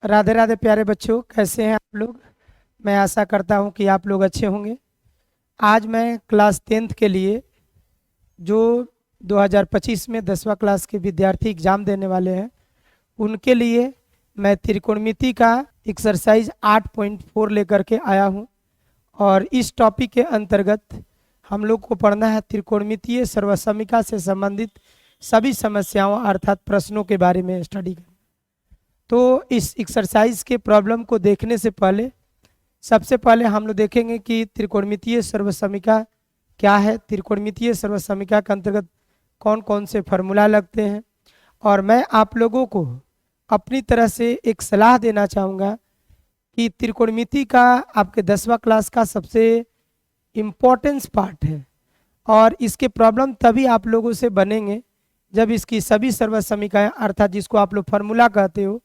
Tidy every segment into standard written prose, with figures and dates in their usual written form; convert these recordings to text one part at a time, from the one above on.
राधे राधे प्यारे बच्चों, कैसे हैं आप लोग। मैं आशा करता हूं कि आप लोग अच्छे होंगे। आज मैं क्लास 10th के लिए जो 2025 में 10वां क्लास के विद्यार्थी एग्जाम देने वाले हैं उनके लिए मैं त्रिकोणमिति का एक्सरसाइज 8.4 लेकर के आया हूं। और इस टॉपिक के अंतर्गत हम लोग को पढ़ना है त्रिकोणमितीय सर्वसमिका से संबंधित सभी समस्याओं अर्थात प्रश्नों के बारे में स्टडी करना। तो इस एक्सरसाइज के प्रॉब्लम को देखने से पहले सबसे पहले हम लोग देखेंगे कि त्रिकोणमितीय सर्वसमिका क्या है, त्रिकोणमितीय सर्वसमिका के अंतर्गत कौन कौन से फार्मूला लगते हैं। और मैं आप लोगों को अपनी तरह से एक सलाह देना चाहूँगा कि त्रिकोणमिति का आपके 10वां क्लास का सबसे इम्पोर्टेंस पार्ट है और इसके प्रॉब्लम तभी आप लोगों से बनेंगे जब इसकी सभी सर्वसमिकाएं अर्थात जिसको आप लोग फार्मूला कहते हो,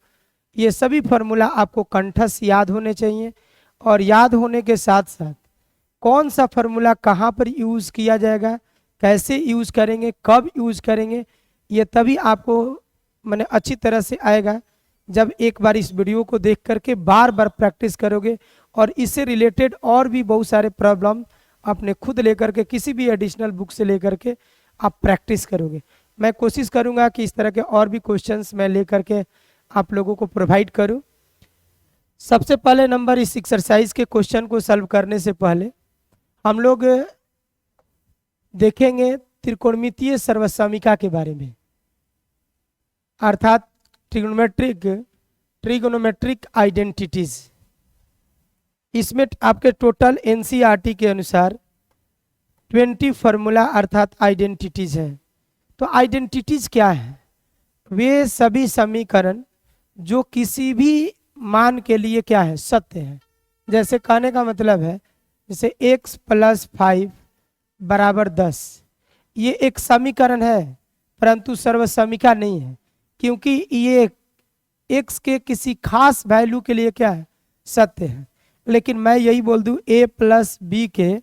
ये सभी फार्मूला आपको कंठस्थ याद होने चाहिए। और याद होने के साथ साथ कौन सा फार्मूला कहाँ पर यूज़ किया जाएगा, कैसे यूज़ करेंगे, कब यूज़ करेंगे, ये तभी आपको मैंने अच्छी तरह से आएगा जब एक बार इस वीडियो को देख करके बार बार प्रैक्टिस करोगे और इससे रिलेटेड और भी बहुत सारे प्रॉब्लम अपने खुद लेकर के किसी भी एडिशनल बुक से लेकर के आप प्रैक्टिस करोगे। मैं कोशिश करूँगा कि इस तरह के और भी क्वेश्चंस मैं लेकर के आप लोगों को प्रोवाइड करूं। सबसे पहले नंबर इस एक्सरसाइज के क्वेश्चन को सॉल्व करने से पहले हम लोग देखेंगे त्रिकोणमितीय सर्वसमिका के बारे में अर्थात ट्रिगोनोमेट्रिक आइडेंटिटीज। इसमें आपके टोटल एनसीईआरटी के अनुसार 20 फार्मूला अर्थात आइडेंटिटीज हैं। तो आइडेंटिटीज क्या है? वे सभी समीकरण जो किसी भी मान के लिए क्या है, सत्य है। जैसे कहने का मतलब है जैसे x + 5 = 10, ये एक समीकरण है परंतु सर्वसमिका नहीं है, क्योंकि ये x के किसी खास वैल्यू के लिए क्या है, सत्य है। लेकिन मैं यही बोल दूं a + b के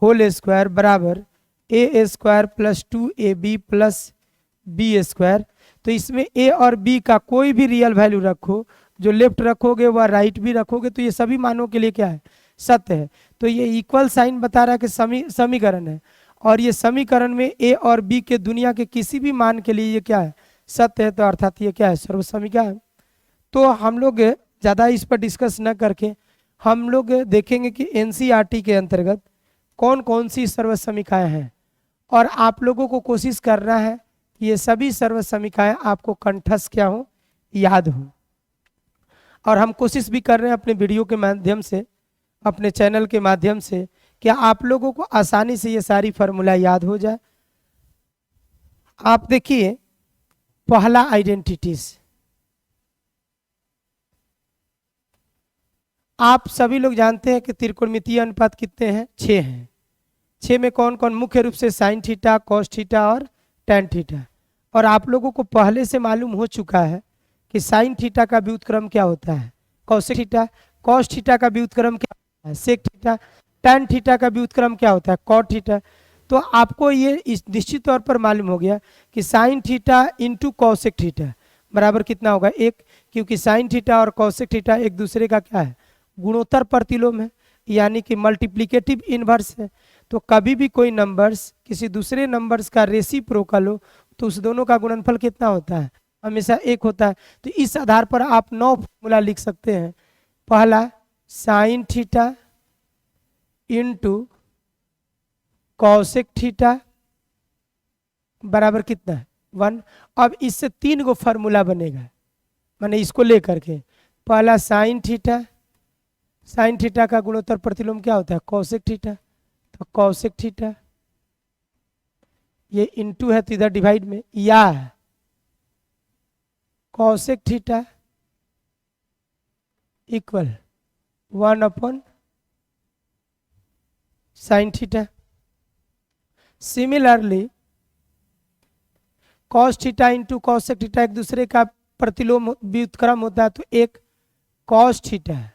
होल स्क्वायर बराबर a² + 2ab + b²। तो इसमें a और b का कोई भी रियल वैल्यू रखो, जो लेफ्ट रखोगे वह राइट भी रखोगे, तो ये सभी मानों के लिए क्या है, सत्य है। तो ये इक्वल साइन बता रहा है कि समीकरण है और ये समीकरण में a और b के दुनिया के किसी भी मान के लिए ये क्या है, सत्य है। तो अर्थात ये क्या है, सर्वसमिका है। तो हम लोग ज़्यादा इस पर डिस्कस न करके हम लोग देखेंगे कि एनसीईआरटी के अंतर्गत कौन कौन सी सर्वसमिकाएँ हैं और आप लोगों को कोशिश करना है कि ये सभी सर्वसमिकाएँ आपको कंठस्थ क्या हो, याद हो। और हम कोशिश भी कर रहे हैं अपने वीडियो के माध्यम से, अपने चैनल के माध्यम से, कि आप लोगों को आसानी से ये सारी फार्मूला याद हो जाए। आप देखिए पहला आइडेंटिटीज, आप सभी लोग जानते हैं कि त्रिकोणमितीय अनुपात कितने हैं, 6 हैं। 6 में कौन कौन? मुख्य रूप से साइन थीटा, कॉस थीटा और टैन थीटा। और आप लोगों को पहले से मालूम हो चुका है कि साइन थीटा का व्युत्क्रम क्या होता है, कॉसेक थीटा। कॉस थीटा का व्युत्क्रम क्या होता है, सेक थीटा। टैन थीटा का व्युत्क्रम क्या होता है, कॉट थीटा। तो आपको ये इस निश्चित तौर पर मालूम हो गया कि sign theta into cosec theta बराबर कितना होगा, 1, क्योंकि साइन थीटा और कॉसेक थीटा एक दूसरे का क्या है, गुणोत्तर प्रतिलोम है, यानी कि मल्टीप्लिकेटिव इनवर्स है। तो कभी भी कोई नंबर्स किसी दूसरे नंबर्स का रेसिप्रोकल हो तो उस दोनों का गुणनफल कितना होता है, हमेशा 1 होता है। तो इस आधार पर आप 9 फॉर्मूला लिख सकते हैं। पहला sign theta into cosec theta बराबर कितना है, 1। अब इससे 3 गो फार्मूला बनेगा, मैंने इसको लेकर के पहला साइन थीटा का गुणोत्तर प्रतिलोम क्या होता है, कॉसेक थीटा। तो कॉसेक थीटा ये इंटू है तो इधर डिवाइड में, या cosec theta equal 1 sine theta. Similarly cos theta into cosec theta एक दूसरे का प्रतिलोम व्युत्क्रम होता है, तो एक कॉस थीटा है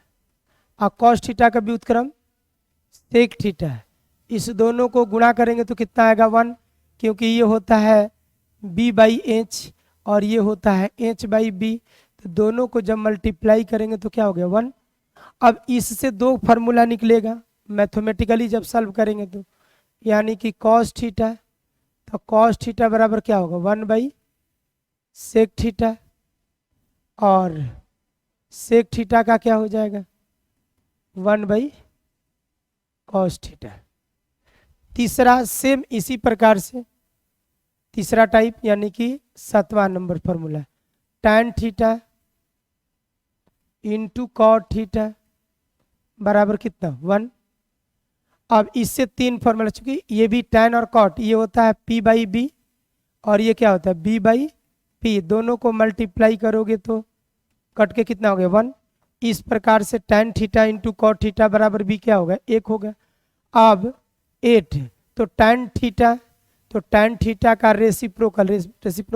और कॉस थीटा का व्युत्क्रम सेक थीटा है। इस दोनों को गुणा करेंगे तो कितना आएगा, 1, क्योंकि ये होता है b/h और ये होता है h/b। तो दोनों को जब मल्टीप्लाई करेंगे तो क्या हो गया 1। अब इससे दो फार्मूला निकलेगा मैथमेटिकली जब सॉल्व करेंगे तो, यानी कि कॉस थीटा, तो कॉस थीटा बराबर क्या होगा 1/सेक थीटा, और सेक थीटा का क्या हो जाएगा 1/कॉस थीटा। तीसरा सेम इसी प्रकार से तीसरा टाइप यानी कि 7वां number formula, tan theta into cot theta बराबर कितना 1। अब इससे तीन फॉर्मूला, चूंकि ये भी tan और कॉट ये होता है p/b और ये क्या होता है b/p, दोनों को मल्टीप्लाई करोगे तो कट के कितना हो गया 1। इस प्रकार से tan theta into cot theta बराबर b क्या होगा 1 होगा। अब 8 तो tan थीटा का रेसिप्रोकल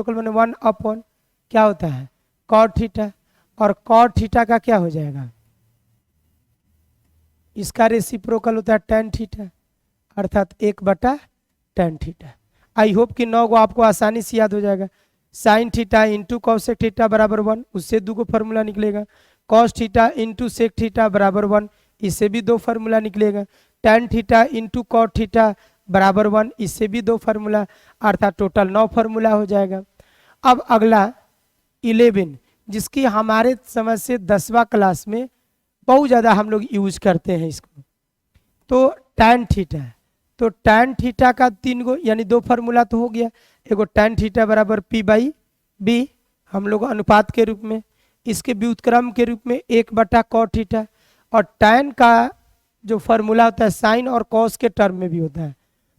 माने 1 अपॉन क्या होता है कॉट थीटा, और कॉट थीटा का क्या हो जाएगा इसका रेसिप्रोकल होता है tan थीटा, अर्थात 1/tan थीटा। आई होप कि 9 को आपको आसानी से याद हो जाएगा। Sine theta into cosec theta बराबर 1, उससे दो को फॉर्मूला निकलेगा। Cos theta into sec theta बराबर 1, इससे भी दो फार्मूला निकलेगा। tan theta into cot theta बराबर 1, इससे भी दो फार्मूला, अर्थात टोटल 9 फार्मूला हो जाएगा। अब अगला 11 जिसकी हमारे समझ से 10वां क्लास में बहुत ज़्यादा हम लोग यूज करते हैं इसको, तो tan थीटा, तो tan थीटा का 3 गो यानी दो फार्मूला तो हो गया। एगो tan थीटा बराबर p/b हम लोग अनुपात के रूप में, इसके व्युत्क्रम के रूप में 1/cot थीटा, और tan का जो फार्मूला होता है साइन और कॉस के टर्म में भी होता है।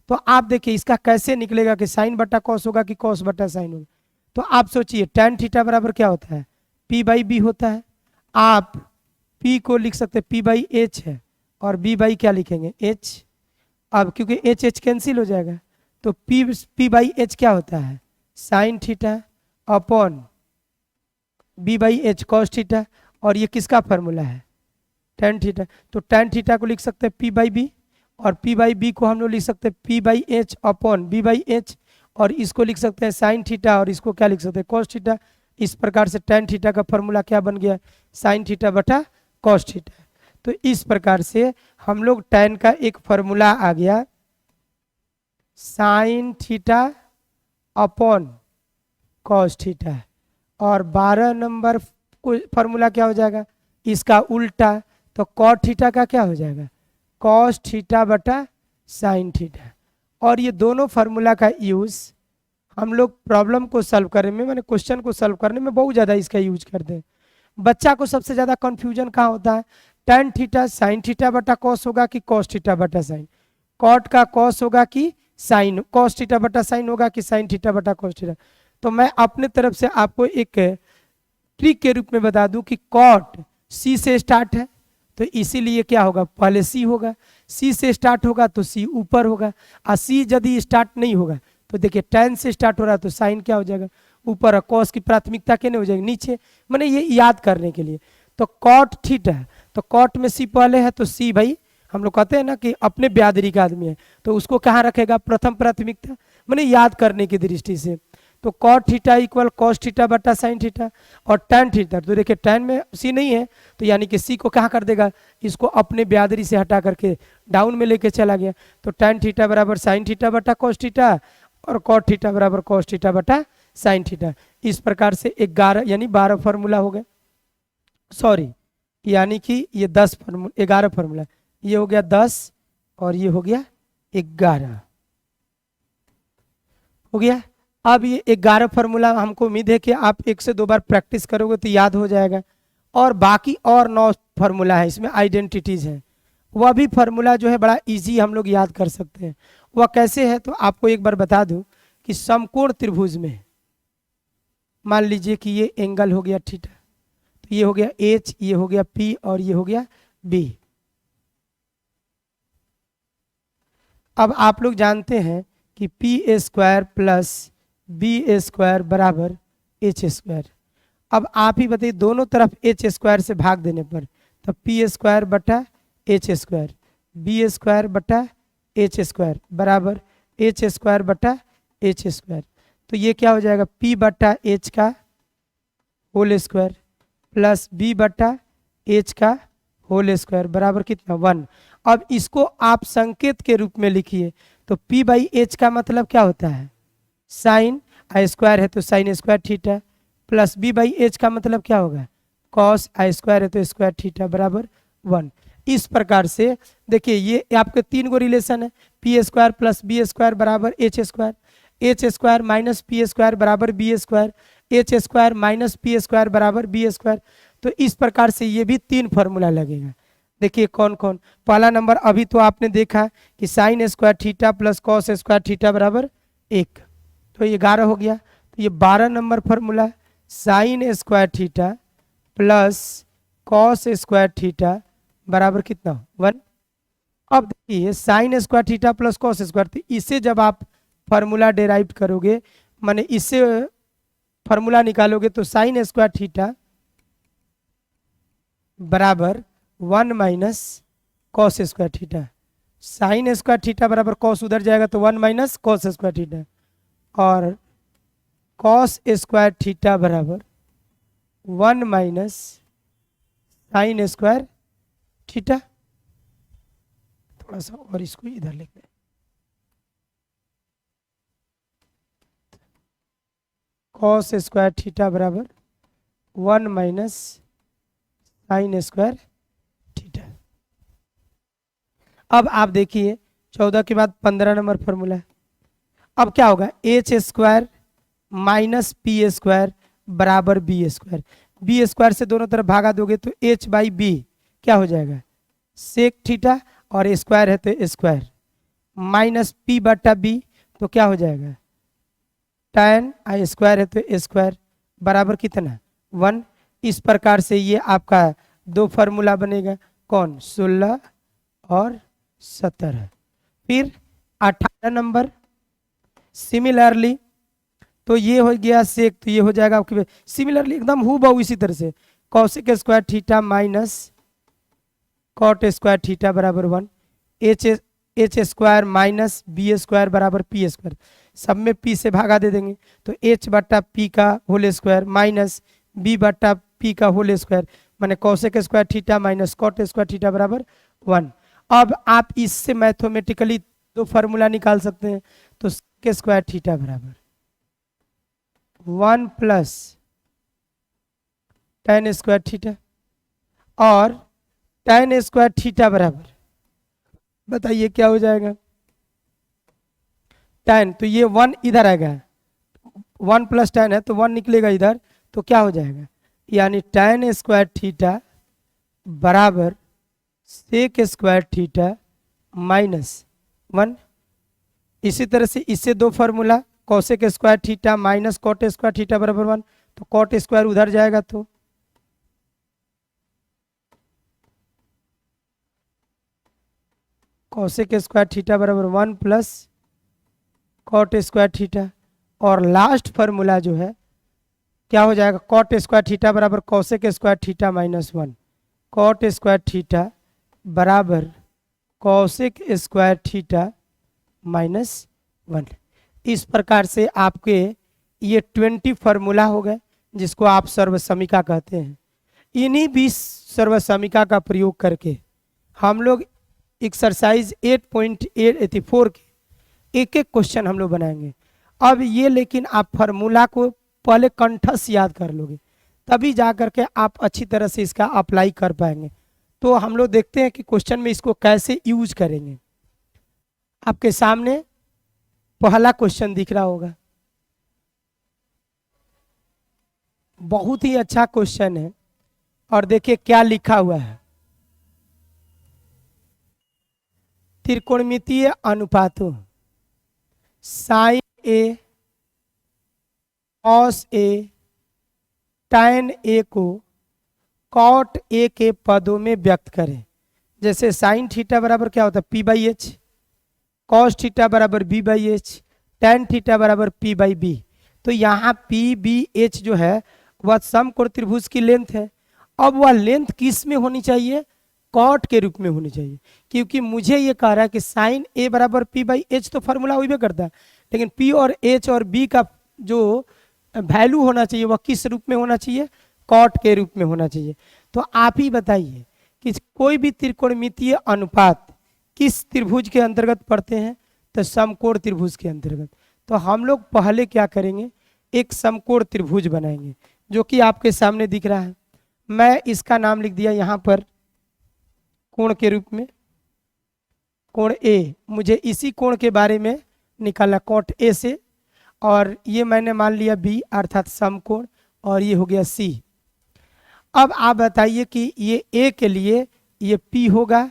तो आप देखिए इसका कैसे निकलेगा कि साइन बटा कॉस होगा कि कॉस बटा साइन होगा। तो आप सोचिए tan थीटा बराबर क्या होता है p/b होता है। आप p को लिख सकते हैं p/h है और b/ क्या लिखेंगे h। अब क्योंकि h कैंसिल हो जाएगा तो p/h क्या होता है sine theta upon b/h cos theta, और ये किसका फार्मूला है tan थीटा। तो tan थीटा को लिख सकते हैं p/b और p/b को हम लोग लिख सकते हैं p/h अपॉन b/h, और इसको लिख सकते हैं साइन थीटा और इसको क्या लिख सकते हैं कॉस थीटा। इस प्रकार से tan थीटा का फार्मूला क्या बन गया साइन थीटा बटा कॉस थीटा। तो इस प्रकार से हम लोग tan का एक फार्मूला आ गया sine theta upon cos theta, और 12 नंबर फार्मूला क्या हो जाएगा इसका उल्टा, तो कॉट थीटा का क्या हो जाएगा कॉस थीटा बटा साइन थीटा। और ये दोनों फार्मूला का यूज हम लोग प्रॉब्लम को सॉल्व करने में माने क्वेश्चन को सॉल्व करने में बहुत ज़्यादा इसका यूज करते हैं। बच्चा को सबसे ज़्यादा कंफ्यूजन कहाँ होता है tan थीटा साइन थीटा बटा कॉस होगा कि कॉस थीटा बटा साइन, कॉट का कॉस होगा कि साइन कॉस थीटा बटा साइन होगा कि साइन थीटा बटा कॉस थीटा। तो मैं अपने तरफ से आपको एक ट्रिक के रूप में बता दूं कि कॉट सी से स्टार्ट है तो इसीलिए क्या होगा पहले सी होगा, सी से स्टार्ट होगा तो सी ऊपर होगा, और सी यदि स्टार्ट नहीं होगा तो देखिए tan से स्टार्ट हो रहा है तो साइन क्या हो जाएगा ऊपर, और कॉस की प्राथमिकता क्या नहीं हो जाएगी नीचे, मैंने ये याद करने के लिए। तो कॉट थीटा तो कॉट में सी पहले है तो सी भाई हम लोग कहते हैं ना कि अपने ब्यादरी का आदमी है तो उसको कहाँ रखेगा प्रथम प्राथमिकता, मैंने याद करने की दृष्टि से। तो cot theta equal cos theta बटा साइन थीटा, और tan थीटा तो देखिए tan में सी नहीं है तो यानी कि सी को कहाँ कर देगा इसको अपने ब्यादरी से हटा करके डाउन में लेके चला गया। तो tan थीटा बराबर साइन थीटा बटा कॉस थीटा और कॉट थीटा बराबर कॉस थीटा बटा साइन थीटा। इस प्रकार से 11 यानी 12 फार्मूला हो गए, सॉरी यानी कि ये 11 फार्मूला, ये हो गया 10 और ये हो गया 11 हो गया। अब ये 11 फार्मूला हमको उम्मीद है कि आप 1 से 2 बार प्रैक्टिस करोगे तो याद हो जाएगा। और बाकी और 9 फार्मूला है इसमें आइडेंटिटीज है, वह भी फार्मूला जो है बड़ा इजी हम लोग याद कर सकते हैं। वह कैसे है तो आपको एक बार बता दूं कि समकोण त्रिभुज में मान लीजिए कि ये एंगल हो गया थीटा, तो ये हो गया H, ये हो गया P और ये हो गया B। अब आप लोग जानते हैं कि p² प्लस b² बराबर h²। अब आप ही बताइए दोनों तरफ h² से भाग देने पर तो p² बटा h², b² बटा h² बराबर h² बटा h²। तो ये क्या हो जाएगा p बटा h का होल स्क्वायर प्लस बी बटा एच का होल स्क्वायर बराबर कितना 1। अब इसको आप संकेत के रूप में लिखिए तो p बाई एच का मतलब क्या होता है साइन आई स्क्वायर है तो sine square theta, plus B by H का मतलब क्या होगा कॉस आई स्क्वायर है तो स्क्वायर थीटा बराबर 1। इस प्रकार से देखिए ये आपके तीन गो रिलेशन है, P square plus B square बराबर H square, H square minus P square बराबर B square, H square minus P square बराबर बी स्क्वायर। तो इस प्रकार से ये भी तीन फॉर्मूला लगेगा। देखिए कौन कौन, पहला नंबर अभी तो आपने देखा कि sine square theta plus cos square theta बराबर 1, तो ये 11 हो गया। तो ये 12 number formula sine square theta plus cos square theta बराबर कितना 1। अब देखिए sine square theta plus cos square, तो इसे जब आप फार्मूला डेराइव करोगे माने इससे फार्मूला निकालोगे तो साइन स्क्वायर थीटा बराबर 1 minus cos square theta, sign square theta बराबर कॉस उधर जाएगा तो 1 माइनस कॉस स्क्वायर थीटा, और कॉस स्क्वायर थीटा बराबर 1 माइनस साइन स्क्वायर थीटा। थोड़ा सा और इसको इधर लिख दें, कॉस स्क्वायर थीटा बराबर 1 माइनस साइन स्क्वायर थीटा। अब आप देखिए 14 के बाद 15 नंबर फॉर्मूला। अब क्या होगा H square minus P square बराबर बी स्क्वायर, बी स्क्वायर से दोनों तरफ भागा दोगे तो एच बाई बी क्या हो जाएगा सेक थीटा, और स्क्वायर है तो स्क्वायर, माइनस पी बटा बी तो क्या हो जाएगा tan आई स्क्वायर है तो स्क्वायर बराबर कितना 1। इस प्रकार से ये आपका दो फार्मूला बनेगा, कौन 16 और 17। फिर 18 नंबर सिमिलरली, तो ये हो गया सेक, तो ये हो जाएगा आपके सिमिलरली एकदम हूबहू इसी तरह से cosec square theta minus cot square theta बराबर 1, H square minus B square बराबर पी स्क्वायर, सब में पी से भागा दे देंगे तो एच बट्टा पी का होल स्क्वायर माइनस बी बट्टा पी का होल स्क्वायर, माने cosec square theta minus cot square theta बराबर 1। अब आप इससे मैथमेटिकली दो फार्मूला निकाल सकते हैं, तो सेक स्क्वायर थीटा बराबर 1 प्लस tan स्क्वायर थीटा, और tan स्क्वायर थीटा बराबर बताइए क्या हो जाएगा tan, तो ये 1 इधर आएगा, 1 प्लस tan है तो 1 निकलेगा इधर, तो क्या हो जाएगा यानी tan स्क्वायर थीटा बराबर सेक स्क्वायर थीटा माइनस 1। इसी तरह से इससे दो formula cosec square theta minus cot square theta बराबर 1, तो कॉट स्क्वायर उधर जाएगा तो कॉसेक स्क्वायर थीटा बराबर 1 प्लस कॉट स्क्वायर थीटा, और लास्ट फार्मूला जो है क्या हो जाएगा कॉट स्क्वायर थीटा बराबर cosec square theta minus 1, cot square theta बराबर कॉसेक स्क्वायर थीटा माइनस 1। इस प्रकार से आपके ये 20 फार्मूला हो गए जिसको आप सर्वसमीका कहते हैं। इन्हीं 20 सर्वसमीका का प्रयोग करके हम लोग एक्सरसाइज 8.84 के एक एक क्वेश्चन हम लोग बनाएंगे। अब ये लेकिन आप फार्मूला को पहले कंठस्थ याद कर लोगे तभी जा करके आप अच्छी तरह से इसका अप्लाई कर पाएंगे। तो हम लोग देखते हैं कि क्वेश्चन में इसको कैसे यूज करेंगे। आपके सामने पहला क्वेश्चन दिख रहा होगा, बहुत ही अच्छा क्वेश्चन है, और देखिए क्या लिखा हुआ है, त्रिकोणमितीय अनुपातों sign A cos A tan ए को कॉट ए के पदों में व्यक्त करें। जैसे साइन थीटा बराबर क्या होता है P by H, cos theta बराबर B by H, tan theta बराबर पी बाई बी। तो यहाँ पी बी एच जो है वह समकोण त्रिभुज की लेंथ है। अब वह लेंथ किस में होनी चाहिए कॉट के रूप में होनी चाहिए, क्योंकि मुझे ये कह रहा है कि साइन ए बराबर पी बाई एच तो फार्मूला वही करता है, लेकिन पी और एच और बी का जो वैल्यू होना चाहिए वह किस रूप में होना चाहिए कॉट के रूप में होना चाहिए। तो आप ही बताइए कि कोई भी त्रिकोणमितीय अनुपात किस त्रिभुज के अंतर्गत पड़ते हैं? तो समकोण त्रिभुज के अंतर्गत। तो हम लोग पहले क्या करेंगे, एक समकोण त्रिभुज बनाएंगे जो कि आपके सामने दिख रहा है। मैं इसका नाम लिख दिया यहाँ पर कोण के रूप में, कोण ए। मुझे इसी कोण के बारे में निकालना, कोण ए से, और ये मैंने मान लिया बी अर्थात समकोण, और ये हो गया सी। अब आप बताइए कि ये ए के लिए ये पी होगा,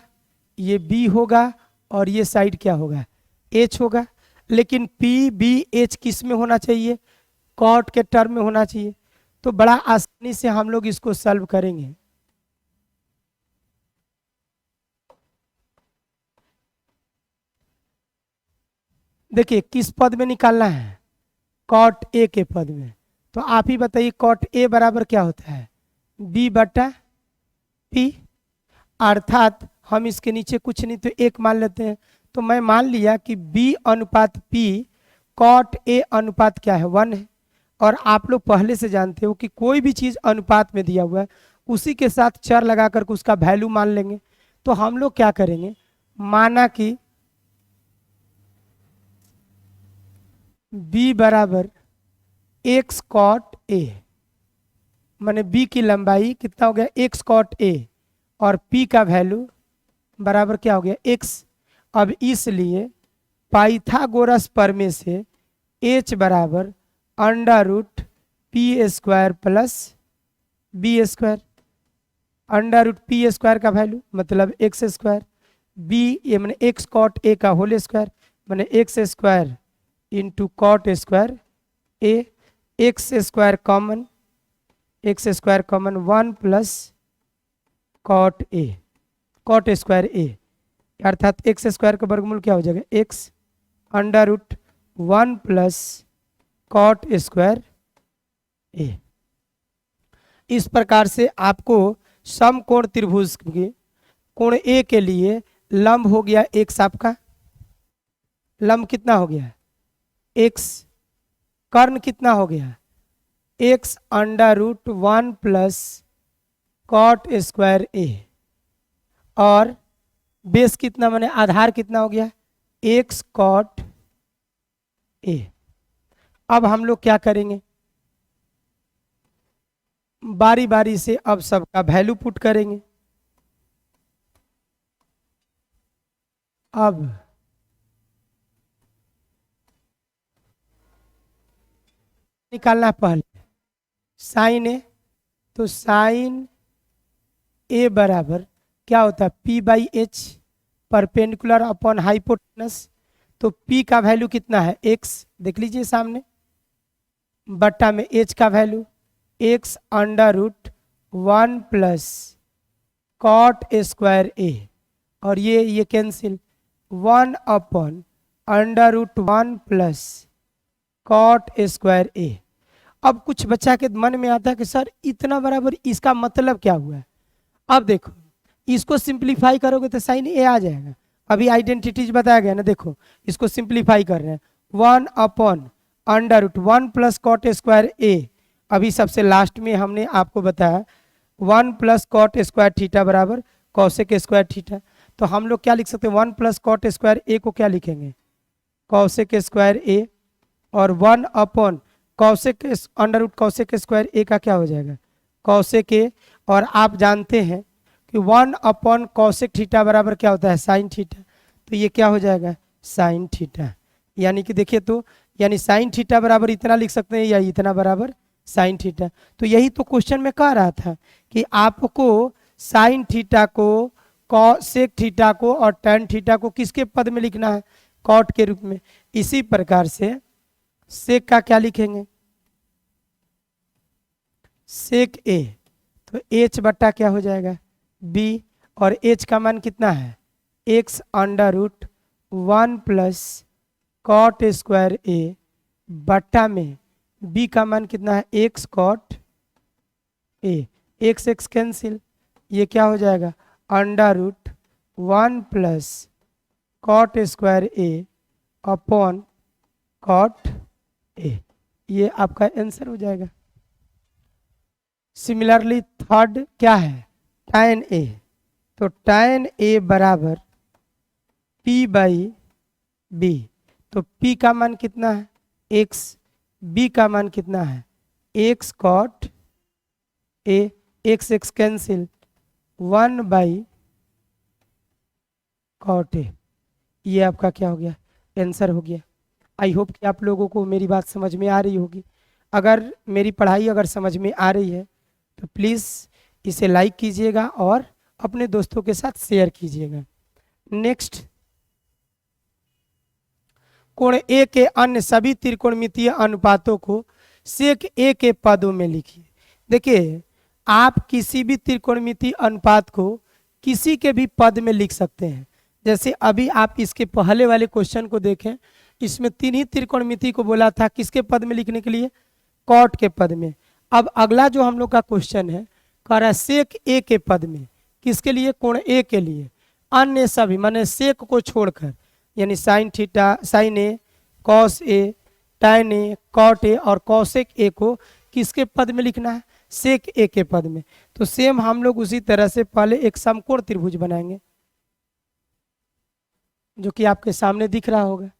ये बी होगा, और ये साइड क्या होगा, एच होगा। लेकिन पी बी एच किस में होना चाहिए? कॉट के टर्म में होना चाहिए। तो बड़ा आसानी से हम लोग इसको सॉल्व करेंगे। देखिए किस पद में निकालना है, कॉट ए के पद में। तो आप ही बताइए कॉट ए बराबर क्या होता है, बी बटा पी, अर्थात हम इसके नीचे कुछ नहीं तो एक मान लेते हैं। तो मैं मान लिया कि बी अनुपात पी कॉट ए अनुपात क्या है, 1 है। और आप लोग पहले से जानते हो कि कोई भी चीज अनुपात में दिया हुआ है उसी के साथ चर लगा करके उसका वैल्यू मान लेंगे। तो हम लोग क्या करेंगे, माना कि b बराबर एक्स कॉट ए, माने b की लंबाई कितना हो गया, एक्स कॉट ए, और p का वैल्यू बराबर क्या हो गया, x। अब इसलिए पाइथागोरस प्रमेय से h बराबर under root P square plus B square. Under root P square का वैल्यू मतलब एक्स स्क्वायर, बी ये मैंने एक्स कॉट ए का होल स्क्वायर मैंने X square into cot square A, X square common, X square common 1 plus cot A, cot square A, अर्थात X square का वर्गमूल क्या हो जाएगा, X under root 1 plus cot square A. इस प्रकार से आपको समकोण त्रिभुज के कोण ए के लिए लंब हो गया एक्स, आपका लंब कितना हो गया एक्स, कर्ण कितना हो गया X under root 1 plus cot square A, और बेस कितना माने आधार कितना हो गया एक्स कॉट ए। अब हम लोग क्या करेंगे, बारी बारी से अब सबका वैल्यू पुट करेंगे। अब निकालना है पहले साइन ए, तो साइन ए बराबर क्या होता है P by H, perpendicular upon hypotenuse. तो पी का वैल्यू कितना है एक्स, देख लीजिए सामने, बट्टा में एच का value X under root 1 plus cot square A, और ये cancel 1 upon under root 1 plus cot square A. अब कुछ बच्चा के मन में आता है कि सर इतना बराबर इसका मतलब क्या हुआ है। अब देखो इसको सिंप्लीफाई करोगे तो साइन ए आ जाएगा। अभी आइडेंटिटीज बताया गया ना, देखो इसको सिंप्लीफाई कर रहे हैं 1 upon under root 1 plus cot square A. अभी सबसे लास्ट में हमने आपको बताया 1 प्लस कॉट स्क्वायर थीटा बराबर कौसेक स्क्वायर थीटा। तो हम लोग क्या लिख सकते हैं 1 प्लस कॉट स्क्वायर ए को क्या लिखेंगे कौसेक स्क्वायर ए, और 1 अपॉन कौसेक अंडर रूट कौसेक स्क्वायर ए का क्या हो जाएगा कौसेक ए। और आप जानते हैं कि 1 अपॉन कौसेक थीटा बराबर क्या होता है साइन थीटा, तो ये क्या हो जाएगा साइन थीटा। यानी कि देखिए तो यानी साइन थीटा बराबर इतना लिख सकते हैं या इतना बराबर साइन थीटा। तो यही तो क्वेश्चन में कह रहा था कि आपको साइन थीटा को कॉसेक थीटा को और टैन थीटा को किसके पद में लिखना है कॉट के रूप में। इसी प्रकार से सेक का क्या लिखेंगे सेक ए, तो एच बट्टा क्या हो जाएगा बी, और एच का मान कितना है X under root 1 plus cot square A, बट्टा में बी का मान कितना है X cot A, X X cancel, ये क्या हो जाएगा under root 1 plus cot square A upon cot A. ये आपका आंसर हो जाएगा। सिमिलरली थर्ड क्या है, tan a। तो tan a बराबर p बाई b। तो p का मान कितना है x, b का मान कितना है x cot a, x x cancel 1 by cot a। ये आपका क्या हो गया, आंसर हो गया। आई होप कि आप लोगों को मेरी बात समझ में आ रही होगी। अगर मेरी पढ़ाई अगर समझ में आ रही है तो प्लीज़ इसे लाइक कीजिएगा और अपने दोस्तों के साथ शेयर कीजिएगा। नेक्स्ट, कोण ए के अन्य सभी त्रिकोणमितीय अनुपातों को सेक ए के पदों में लिखिए। देखिए, आप किसी भी त्रिकोणमितीय अनुपात को किसी के भी पद में लिख सकते हैं। जैसे अभी आप इसके पहले वाले क्वेश्चन को देखें, इसमें तीन ही त्रिकोणमिति को बोला था किसके पद में लिखने के लिए, कॉट के पद में। अब अगला जो हम लोग का क्वेश्चन है, कह रहा है सेक ए के पद में, किसके लिए, कोण ए के लिए। अन्य सभी माने सेक को छोड़कर, यानी sine theta, sine A, cos A, tan A, cot A और कॉसेक ए को किसके पद में लिखना है, सेक ए के पद में। तो सेम हम लोग उसी तरह से पहले एक समकोण त्रिभुज बनाएंगे जो कि आपके सामने दिख रहा होगा।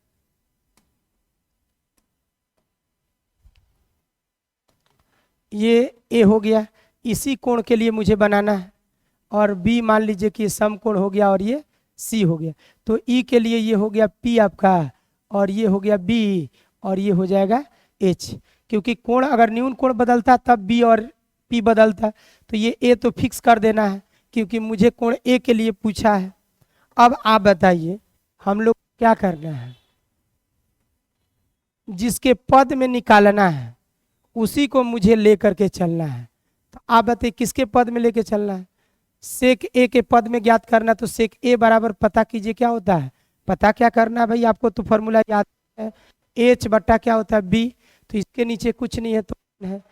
ये ए हो गया, इसी कोण के लिए मुझे बनाना है, और बी मान लीजिए कि समकोण हो गया और ये सी हो गया। तो ई के लिए ये हो गया पी आपका, और ये हो गया बी, और ये हो जाएगा एच। क्योंकि कोण अगर न्यून कोण बदलता तब बी और पी बदलता, तो ये ए तो फिक्स कर देना है क्योंकि मुझे कोण ए के लिए पूछा है। अब आप बताइए हम लोग क्या करना है, जिसके पद में निकालना है उसी को मुझे लेकर के चलना है। तो आप बताइए किसके पद में लेके चलना है, सेक ए के पद में ज्ञात करना। तो सेक ए बराबर पता कीजिए क्या होता है, पता क्या करना है भाई, आपको तो फॉर्मूला याद है, एच बट्टा क्या होता है बी। तो इसके नीचे कुछ नहीं है तो है।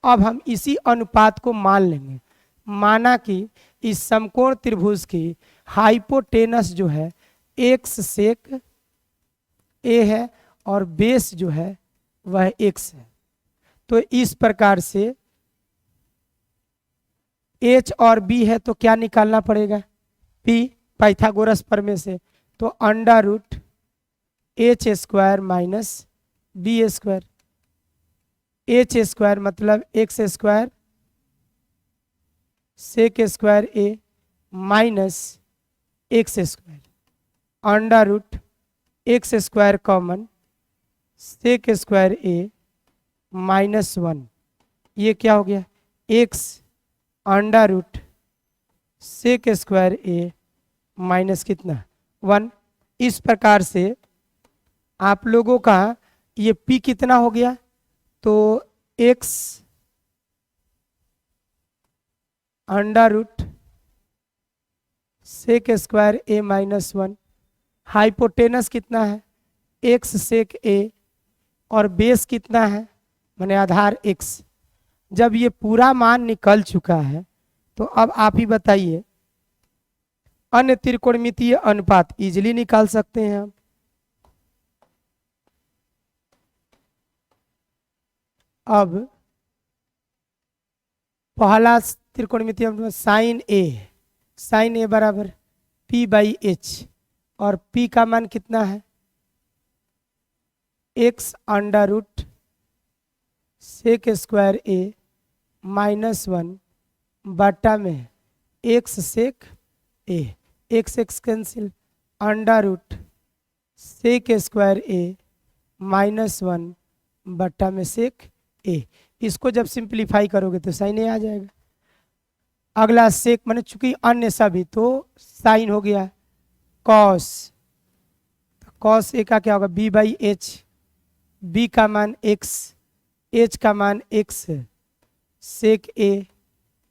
अब हम इसी अनुपात को मान लेंगे। माना कि इस समकोण त्रिभुज की हाइपोटेनस जो है एक्स सेक ए है और बेस जो है वह एक्स है। तो इस प्रकार से एच और बी है तो क्या निकालना पड़ेगा, पी, पाइथागोरस प्रमेय से। तो under root H square minus B square, H square मतलब X square sec square A minus X square, under root X square common sec square A minus 1। ये क्या हो गया, X under root sec square A minus कितना 1। इस प्रकार से आप लोगों का ये p कितना हो गया, तो x under root sec square A minus 1, hypotenuse कितना है x सेक ए, और बेस कितना है माने आधार x। जब ये पूरा मान निकल चुका है तो अब आप ही बताइए, अन्य त्रिकोणमितीय अनुपात इजीली निकाल सकते हैं हम। अब पहला त्रिकोणमितीय अनुपात साइन ए बराबर p बाई एच, और p का मान कितना है x under root sec square A minus 1 बटा में x sec A, X X cancel, under root sec square A minus 1 बट्टा में सेक ए। इसको जब सिंप्लीफाई करोगे तो साइन ए आ जाएगा। अगला सेक माने चूंकि अन्य सभी, तो साइन हो गया कॉस, तो कॉस ए का क्या होगा बी बाई एच, बी का मान एक्स, एच का मान x, sec A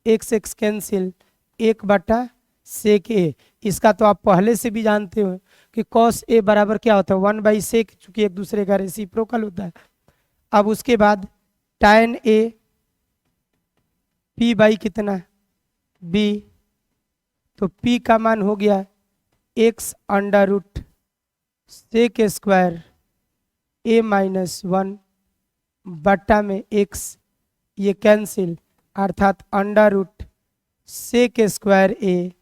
X X cancel 1 बटा सेक ए। इसका तो आप पहले से भी जानते हो कि कॉस ए बराबर क्या होता है 1 बाई सेक, चूंकि एक दूसरे का रेसिप्रोकल होता है। अब उसके बाद tan ए p बाई कितना b, तो p का मान हो गया x under root sec square A minus 1 बट्टा में x, ये कैंसिल, अर्थात under root sec square A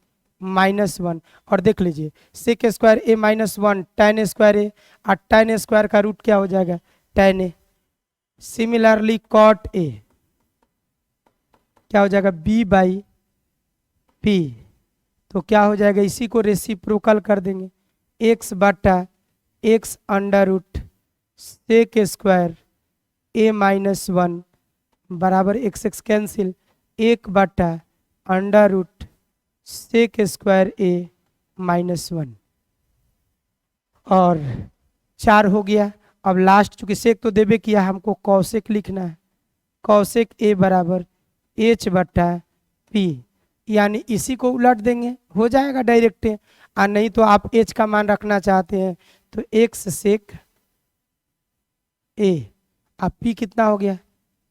-1। और देख लीजिए sec square A -1 tan square A, और tan स्क्वायर का रूट क्या हो जाएगा tan A. Similarly cot A क्या हो जाएगा b/p। तो क्या हो जाएगा, इसी को रेसिप्रोकल कर देंगे, x बटा x under root sec square A -1 बराबर x कैंसिल 1 बटा under root sec square A -1 और 4 हो गया। अब लास्ट चूंकि सेक तो देबे किया, हमको कौसेक लिखना है। कौसेक ए बराबर h बटा p, यानी इसी को उलट देंगे, हो जाएगा डायरेक्ट। और नहीं तो आप h का मान रखना चाहते हैं तो x सेक ए, अब p कितना हो गया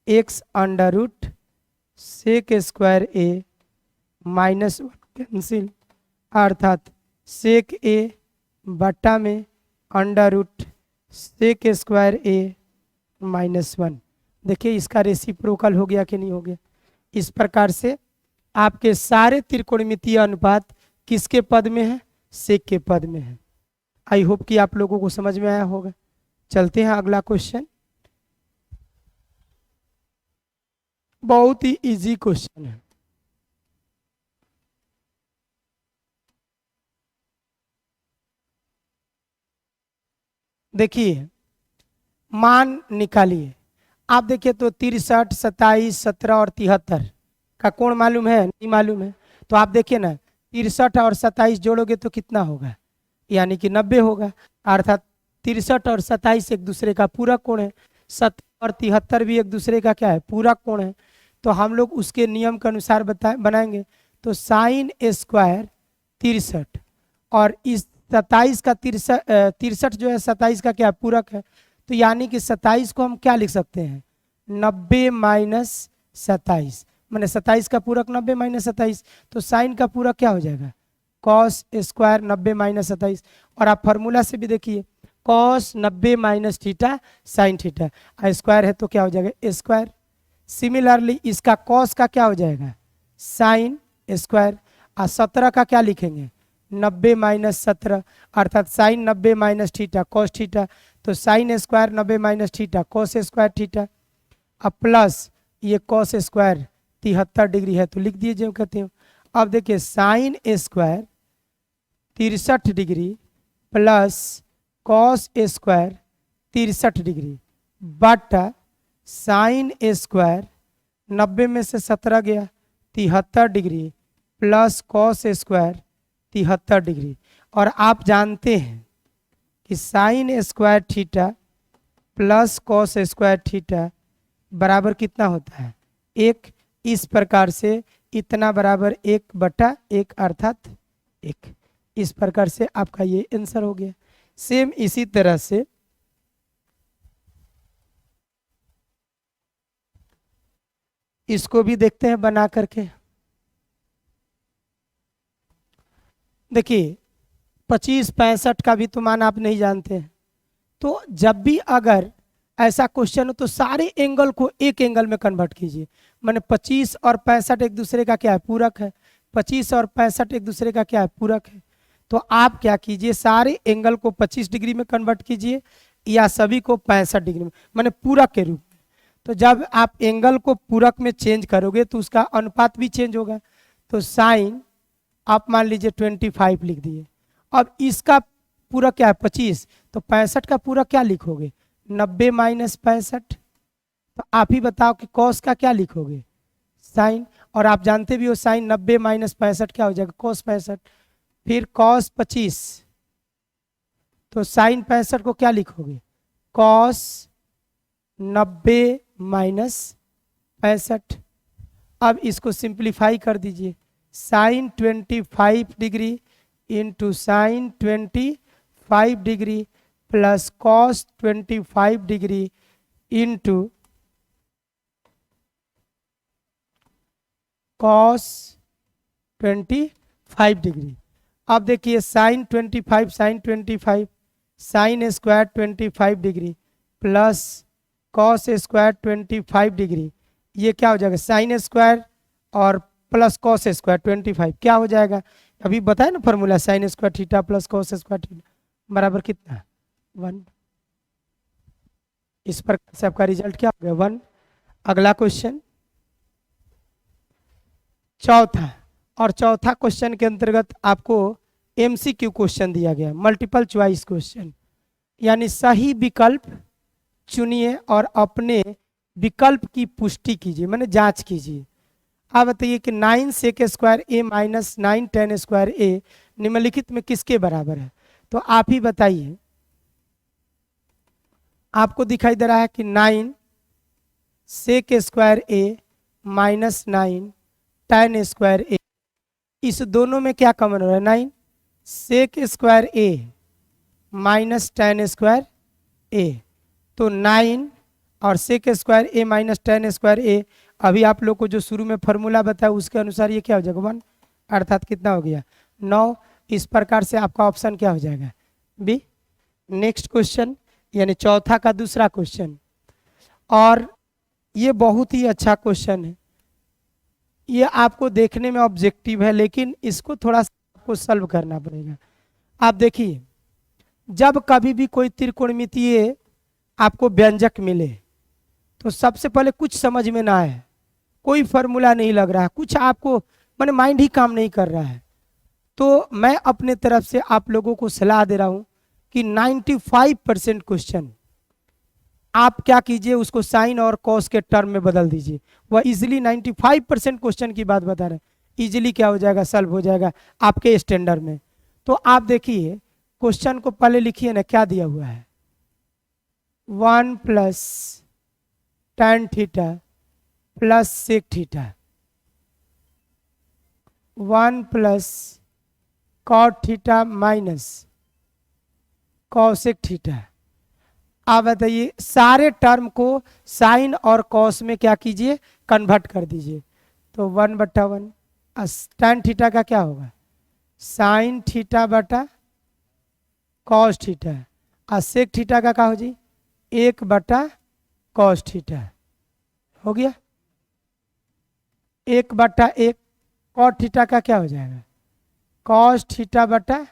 x under root sec square A -1 cancel, अर्थात सेक ए बटा में under root sec square A -1। देखिए इसका रेसिप्रोकल हो गया कि नहीं हो गया। इस प्रकार से आपके सारे त्रिकोणमितीय अनुपात किसके पद में है, सेक के पद में है। आई होप कि आप लोगों को समझ में आया होगा। चलते हैं अगला क्वेश्चन, बहुत ही इजी क्वेश्चन है। देखिए मान निकालिए। आप देखिए तो 63, 27, 17 और 73 का कोण मालूम है, नहीं मालूम है। तो आप देखिए ना 63 और 27 जोड़ोगे तो कितना होगा, यानी कि 90 होगा। अर्थात 63 और 27 एक दूसरे का पूरक कोण है, 70 और 73 भी एक दूसरे का क्या है, पूरक कोण है। तो हम लोग उसके नियम के अनुसार बनाएंगे। तो साइन स्क्वायर 63 और इस 27 का 63 जो है 27 का क्या पूरक है। तो यानी कि 27 को हम क्या लिख सकते हैं, 90 माइनस 27, मैंने 27 का पूरक 90 माइनस 27। तो साइन का पूरक क्या हो जाएगा, कॉस स्क्वायर 90 माइनस 27। और आप फार्मूला से भी देखिए cos 90 minus theta sine theta, square है तो क्या हो जाएगा स्क्वायर। सिमिलरली इसका कॉस का क्या हो जाएगा साइन स्क्वायर, और 17 का क्या लिखेंगे 90 माइनस 17, अर्थात sine 90 minus theta cos theta. तो sine square 90 minus theta cos square theta, अब प्लस ये कॉस स्क्वायर 73 डिग्री है तो लिख दिए जो कहते हो। अब देखिए sine square 63 degree plus cos square 63 degree बटा साइन स्क्वायर 90 में से 17 गया 73 degree plus cos square 73 degree. और आप जानते हैं कि sine square theta plus cos square theta बराबर कितना होता है 1। इस प्रकार से इतना बराबर 1/1 अर्थात 1। इस प्रकार से आपका ये आंसर हो गया। सेम इसी तरह से इसको भी देखते हैं बना करके। देखिए 25, 65 का भी तो मान आप नहीं जानते हैं। तो जब भी अगर ऐसा क्वेश्चन हो तो सारे एंगल को एक एंगल में कन्वर्ट कीजिए। मैंने 25 और 65 एक दूसरे का क्या है पूरक है, 25 और 65 एक दूसरे का क्या है पूरक है। तो आप क्या कीजिए सारे एंगल को 25 डिग्री में कन्वर्ट कीजिए या सभी को 65 डिग्री में, मैंने पूरक के रूप में। तो जब आप एंगल को पूरक में चेंज करोगे तो उसका अनुपात भी चेंज होगा। तो साइन आप मान लीजिए 25 लिख दिए। अब इसका पूरक क्या है 25, तो 65 का पूरक क्या लिखोगे 90 माइनस 65। तो आप ही बताओ कि कॉस का क्या लिखोगे साइन, और आप जानते भी हो साइन 90 माइनस 65 क्या हो जाएगा कॉस 65। फिर कॉस 25, तो साइन 65 को क्या लिखोगे कॉस 90 माइनस 65। अब इसको सिंप्लीफाई कर दीजिए, sine 25 degree into sine 25 degree plus cos 25 degree into cos 25 degree. अब देखिए sine 25 sine 25 sine square 25 degree plus cos square 25 degree ये क्या हो जाएगा साइन स्क्वायर और प्लस कॉस स्क्वायर 25 क्या हो जाएगा, अभी बताए ना formula, sine square theta plus cos square theta बराबर कितना 1। इस पर से आपका रिजल्ट क्या हो गया 1। अगला क्वेश्चन चौथा, और चौथा क्वेश्चन के अंतर्गत आपको एमसीक्यू क्वेश्चन दिया गया, मल्टीपल चॉइस क्वेश्चन, यानी सही विकल्प चुनिए और अपने विकल्प की पुष्टि कीजिए, माने जांच कीजिए। आप बताइए कि 9 सेक square A minus 9 ten square ए निम्नलिखित में किसके बराबर है, तो आप ही बताइए। आपको दिखाई दे रहा है कि 9 सेक square A minus 9 ten square A, इस दोनों में क्या कॉमन हो रहा है 9 सेक square A minus ten square ए, तो 9 और सेक square A minus ten square A, अभी आप लोग को जो शुरू में फॉर्मूला बताया उसके अनुसार ये क्या हो जाएगा 1, अर्थात कितना हो गया 9। इस प्रकार से आपका ऑप्शन क्या हो जाएगा बी। नेक्स्ट क्वेश्चन यानी चौथा का दूसरा क्वेश्चन, और ये बहुत ही अच्छा क्वेश्चन है, ये आपको देखने में ऑब्जेक्टिव है लेकिन इसको थोड़ा सा आपको सॉल्व करना पड़ेगा। आप देखिए, जब कभी भी कोई त्रिकोणमितीय आपको व्यंजक मिले तो सबसे पहले कुछ समझ में ना आए, कोई फॉर्मूला नहीं लग रहा है, कुछ आपको माने माइंड ही काम नहीं कर रहा है, तो मैं अपने तरफ से आप लोगों को सलाह दे रहा हूं कि 95% क्वेश्चन आप क्या कीजिए, उसको साइन और कॉस के टर्म में बदल दीजिए। वह इजिली 95% क्वेश्चन की बात बता रहे हैं, इजिली क्या हो जाएगा सॉल्व हो जाएगा आपके स्टैंडर्ड में। तो आप देखिए क्वेश्चन को पहले लिखिए ना, क्या दिया हुआ है 1 plus tan theta plus sec theta, 1 plus cot theta minus cosec theta. आप बताइए सारे टर्म को साइन और कॉस में क्या कीजिए कन्वर्ट कर दीजिए, तो 1/1 tan थीटा का क्या होगा साइन थीटा बटा कॉस थीटा, और सेक थीटा का क्या हो जी 1/cos थीटा हो गया, 1/1 कॉट थीटा का क्या हो जाएगा cos थीटा बटा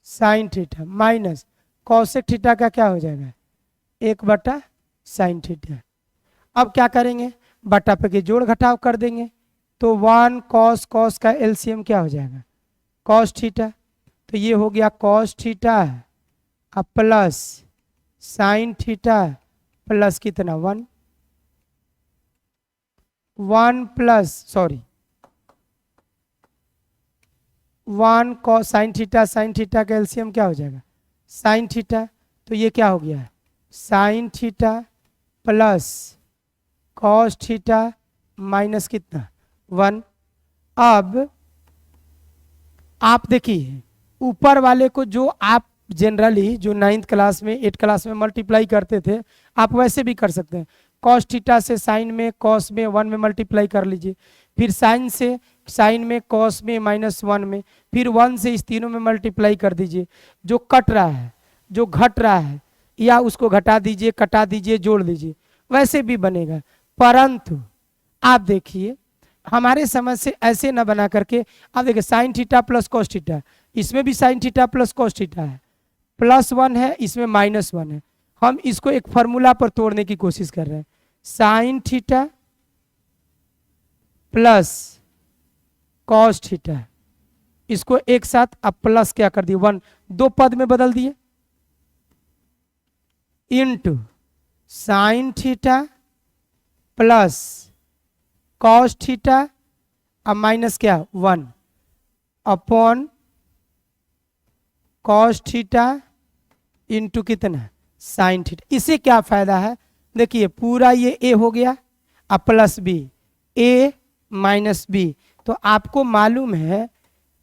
sine theta minus cosec theta का क्या हो जाएगा 1/sin थीटा। अब क्या करेंगे बटा पे के जोड़ घटाव कर देंगे, तो 1 cos का एलसीएम क्या हो जाएगा cos थीटा, तो ये हो गया cos theta plus sign theta plus कितना 1 plus sorry 1 cos sine theta का एलसीएम क्या हो जाएगा साइन थीटा, तो ये क्या हो गया sign theta plus cos theta minus कितना 1। अब आप देखिए ऊपर वाले को जो आप जनरली जो 9th क्लास में 8th क्लास में मल्टीप्लाई करते थे आप वैसे भी कर सकते हैं, कॉस थीटा से साइन में कॉस में 1 में मल्टीप्लाई कर लीजिए, फिर साइन से साइन में कॉस में -1 में, फिर 1 से इस तीनों में मल्टीप्लाई कर दीजिए, जो कट रहा है जो घट रहा है या उसको घटा दीजिए कटा दीजिए जोड़ दीजिए, वैसे भी बनेगा। परंतु आप देखिए हमारे समझ से ऐसे ना बना करके, आप देखिए sine theta plus cos theta, इसमें भी sign theta plus cos theta है, +1 है इसमें -1 है, हम इसको एक फार्मूला पर तोड़ने की कोशिश कर रहे हैं, sign theta plus cos theta, इसको एक साथ अब प्लस क्या कर दिए 1, 2 पद में बदल दिए, into sine theta plus cos theta अब माइनस क्या 1 अपॉन कॉस थीटा इंटू कितना साइन थीटा। इससे क्या फायदा है देखिए, पूरा ये ए हो गया अब प्लस बी, ए माइनस बी, तो आपको मालूम है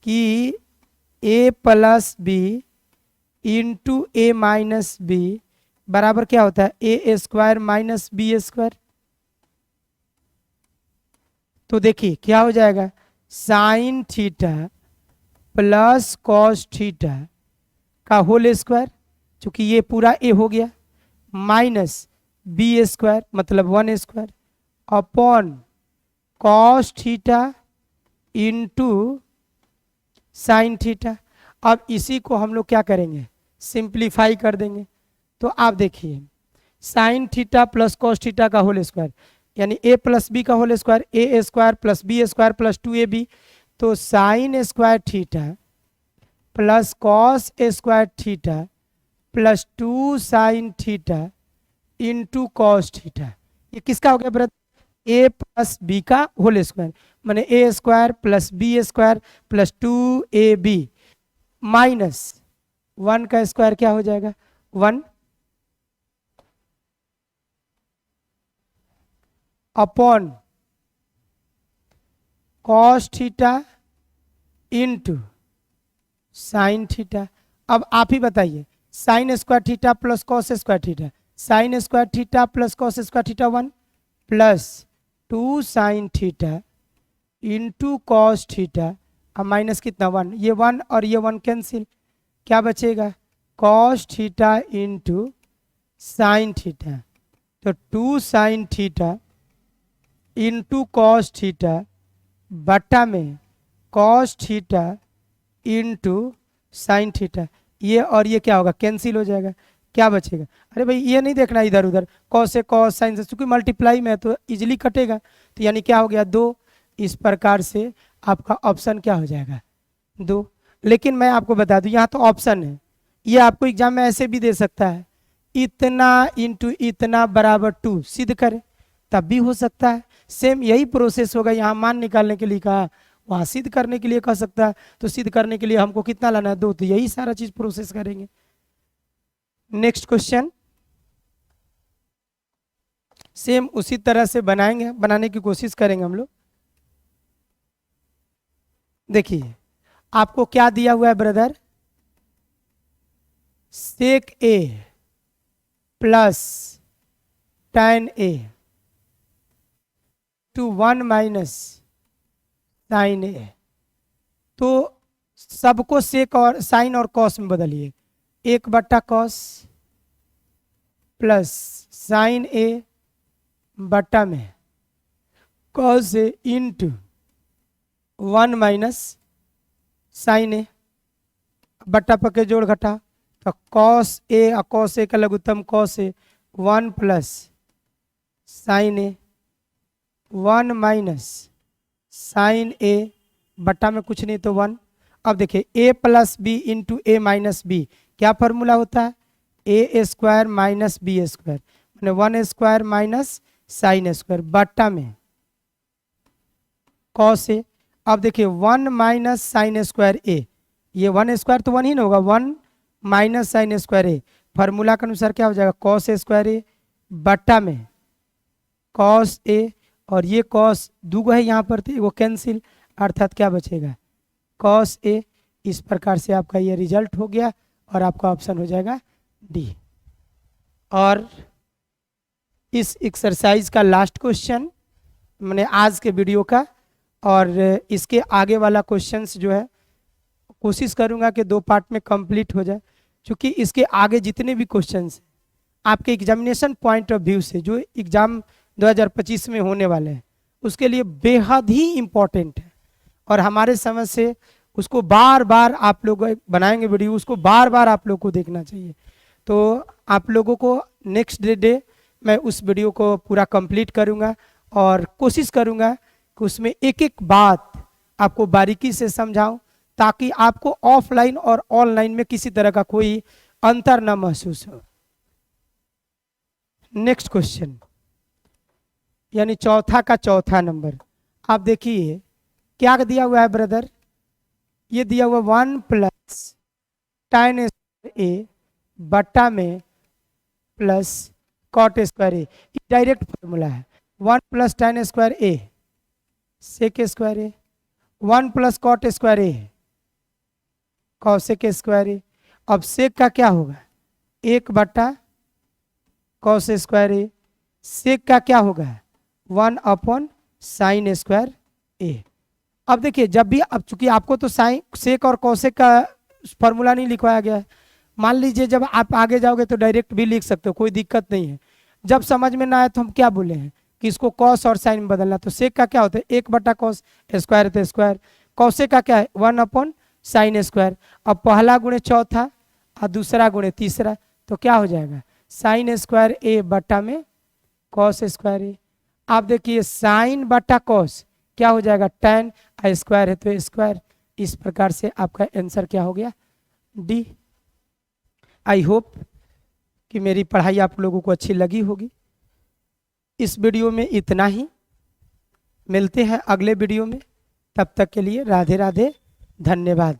कि ए प्लस बी इंटू ए माइनस बी बराबर क्या होता है ए स्क्वायर माइनस बी स्क्वायर। तो देखिए क्या हो जाएगा sine theta plus cos theta का होल स्क्वायर, चूंकि ये पूरा ए हो गया, माइनस बी स्क्वायर मतलब 1 square upon cos theta into sine theta. अब इसी को हम लोग क्या करेंगे, सिंप्लीफाई कर देंगे। तो आप देखिए sine theta plus cos theta का होल स्क्वायर यानी ए प्लस बी का whole square, A square plus B square plus 2ab। तो sine square theta plus cos square theta plus 2 sine theta into cos theta, ये किसका हो गया brother, A plus B का whole square, माने A square plus B square plus 2ab minus 1 का square क्या हो जाएगा 1 upon cos theta into sine theta. अब आप ही बताइए sign square theta plus cos square theta, sign square theta plus cos square theta 1 plus 2 sine theta into cos theta, अब minus कितना 1, ये 1 और ये 1 कैंसिल, क्या बचेगा cos theta into sine theta. तो 2 sine theta into cos theta बटा में cos theta into sine theta, ये और ये क्या होगा कैंसिल हो जाएगा, क्या बचेगा, अरे भाई ये नहीं देखना इधर उधर, कॉस से कॉस साइन से, चूंकि मल्टीप्लाई में है तो इजीली कटेगा, तो यानी क्या हो गया 2। इस प्रकार से आपका ऑप्शन क्या हो जाएगा 2। लेकिन मैं आपको बता दूं यहाँ तो ऑप्शन है, ये आपको एग्जाम में ऐसे भी दे सकता है, इतना इंटू इतना बराबर 2 सिद्ध करें तब भी हो सकता है, सेम यही प्रोसेस होगा, यहाँ मान निकालने के लिए कहा वहां सिद्ध करने के लिए कह सकता है, तो सिद्ध करने के लिए हमको कितना लाना है 2, तो यही सारा चीज प्रोसेस करेंगे। नेक्स्ट क्वेश्चन सेम उसी तरह से बनाएंगे, बनाने की कोशिश करेंगे हम लोग। देखिए आपको क्या दिया हुआ है brother, sec A plus tan A to 1 minus sine A. तो सबको सेक और साइन और कॉस में बदलिए, 1 बट्टा कॉस प्लस साइन ए बट्टा में cos A into 1 minus sine ए, बट्टा पके जोड़ घटा, तो कॉस ए और कॉस ए का लघुत्तम cos A 1 plus sign A 1 minus sine ए बट्टा में कुछ नहीं तो 1। अब देखिए ए प्लस बी इंटू ए माइनस बी क्या फॉर्मूला होता है, ए स्क्वायर माइनस बी स्क्वायर, मैंने 1 स्क्वायर माइनस साइन स्क्वायर बट्टा में कॉस ए। अब देखिए 1 माइनस साइन स्क्वायर ए, ये 1 स्क्वायर तो 1 ही ना होगा, 1 माइनस साइन स्क्वायर ए, फार्मूला के अनुसार क्या हो जाएगा कॉस स्क्वायर ए बट्टा में कॉस ए, और ये कॉस दूगो है यहाँ पर तो वो कैंसिल, अर्थात क्या बचेगा कॉस ए। इस प्रकार से आपका ये रिजल्ट हो गया और आपका ऑप्शन हो जाएगा डी। और इस एक्सरसाइज का लास्ट क्वेश्चन मैंने आज के वीडियो का, और इसके आगे वाला क्वेश्चंस जो है कोशिश करूंगा कि 2 पार्ट में कंप्लीट हो जाए, क्योंकि इसके आगे जितने भी क्वेश्चंस आपके एग्जामिनेशन पॉइंट ऑफ व्यू से जो एग्जाम 2025 में होने वाले हैं उसके लिए बेहद ही इम्पोर्टेंट है, और हमारे समझ से उसको बार बार आप लोग बनाएंगे वीडियो, उसको बार बार आप लोग को देखना चाहिए। तो आप लोगों को नेक्स्ट डे मैं उस वीडियो को पूरा कंप्लीट करूंगा और कोशिश करूंगा कि उसमें एक एक बात आपको बारीकी से समझाऊं, ताकि आपको ऑफलाइन और ऑनलाइन में किसी तरह का कोई अंतर ना महसूस हो। नेक्स्ट क्वेश्चन यानी चौथा का चौथा नंबर, आप देखिए क्या दिया हुआ है ब्रदर, ये दिया हुआ 1 प्लस tan ए बट्टा में प्लस कॉट स्क्वायर ए, डायरेक्ट फॉर्मूला है, 1 plus tan square A sec square A, 1 plus cot square A cosec square A. अब सेक का क्या होगा 1 बट्टा कॉस स्क्वायर ए, सेक का क्या होगा 1 अपॉन साइन स्क्वायर ए। अब देखिए जब भी, अब चूंकि आपको तो साइन सेक और कॉसेक का फॉर्मूला नहीं लिखवाया गया है, मान लीजिए जब आप आगे जाओगे तो डायरेक्ट भी लिख सकते हो, कोई दिक्कत नहीं है। जब समझ में ना आए तो हम क्या बोले हैं कि इसको कॉस और साइन में बदलना। तो सेक का क्या होता है, 1/cos स्क्वायर, तो स्क्वायर। कौसे का क्या है, 1/sin स्क्वायर। अब पहला गुणे चौथा और दूसरा गुणे तीसरा, तो क्या हो जाएगा, साइन स्क्वायर ए बटा में कॉस स्क्वायर ए। आप देखिए साइन बटा कॉस क्या हो जाएगा, tan स्क्वायर है तो स्क्वायर। इस प्रकार से आपका आंसर क्या हो गया, डी। आई होप कि मेरी पढ़ाई आप लोगों को अच्छी लगी होगी। इस वीडियो में इतना ही, मिलते हैं अगले वीडियो में। तब तक के लिए राधे राधे, धन्यवाद।